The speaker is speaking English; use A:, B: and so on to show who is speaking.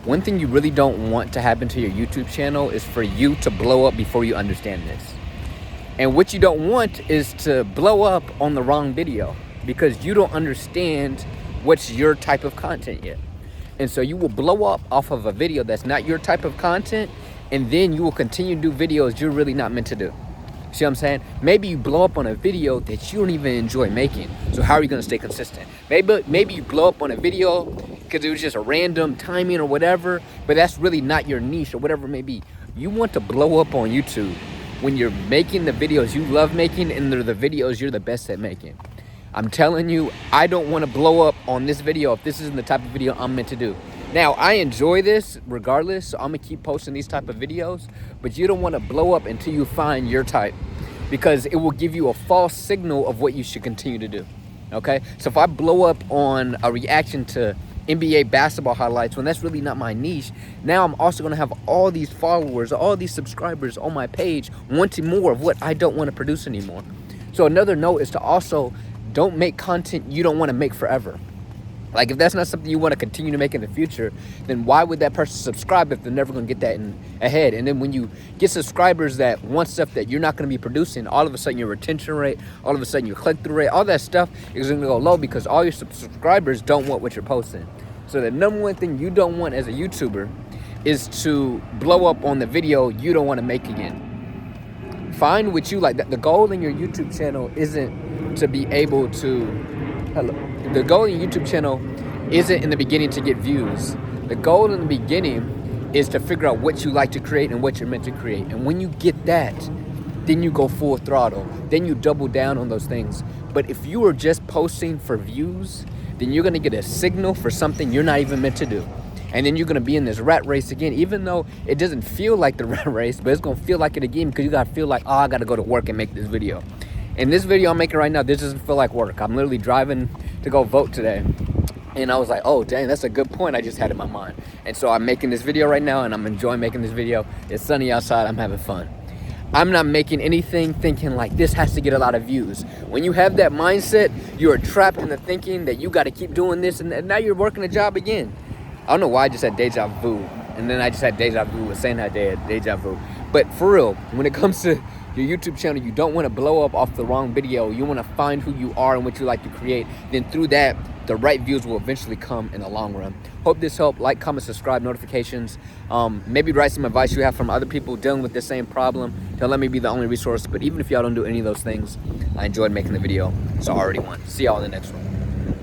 A: one thing you really don't want to happen to your YouTube channel is for you to blow up before you understand this. And what you don't want is to blow up on the wrong video because you don't understand what's your type of content yet. And so you will blow up off of a video that's not your type of content, and then you will continue to do videos you're really not meant to do. See what I'm saying? Maybe you blow up on a video that you don't even enjoy making. So how are you going to stay consistent? Maybe you blow up on a video because it was just a random timing or whatever, but that's really not your niche or whatever it may be. You want to blow up on YouTube when you're making the videos you love making and they're the videos you're the best at making. I'm telling you, I don't want to blow up on this video if this isn't the type of video I'm meant to do. Now, I enjoy this regardless, so I'm going to keep posting these type of videos, but you don't want to blow up until you find your type because it will give you a false signal of what you should continue to do, okay? So if I blow up on a reaction to NBA basketball highlights when that's really not my niche, now I'm also going to have all these followers, all these subscribers on my page wanting more of what I don't want to produce anymore. So another note is to also don't make content you don't want to make forever. Like if that's not something you want to continue to make in the future, then why would that person subscribe if they're never going to get that in ahead? And then when you get subscribers that want stuff that you're not going to be producing, all of a sudden your retention rate, all of a sudden your click-through rate, all that stuff is going to go low because all your subscribers don't want what you're posting. So the number one thing you don't want as a YouTuber is to blow up on the video you don't want to make again. Find what you like. The goal in your YouTube channel isn't to be able to... The goal in your YouTube channel isn't in the beginning to get views. The goal in the beginning is to figure out what you like to create and what you're meant to create. And when you get that, then you go full throttle. Then you double down on those things. But if you are just posting for views, then you're going to get a signal for something you're not even meant to do. And then you're going to be in this rat race again, even though it doesn't feel like the rat race, but it's going to feel like it again because you got to feel like, oh, I got to go to work and make this video. And this video I'm making right now, this doesn't feel like work. I'm literally driving to go vote today. And I was like, oh, dang, that's a good point I just had in my mind. And so I'm making this video right now and I'm enjoying making this video. It's sunny outside. I'm having fun. I'm not making anything thinking like this has to get a lot of views. When you have that mindset, you are trapped in the thinking that you got to keep doing this. And now you're working a job again. I don't know why I just had deja vu. And then I just had deja vu with saying that I had deja vu. But for real, when it comes to your YouTube channel, you don't want to blow up off the wrong video. You want to find who you are and what you like to create. Then through that, the right views will eventually come in the long run. Hope this helped. Like, comment, subscribe, notifications. Maybe write some advice you have from other people dealing with the same problem. Don't let me be the only resource. But even if y'all don't do any of those things, I enjoyed making the video, so I already won. See y'all in the next one.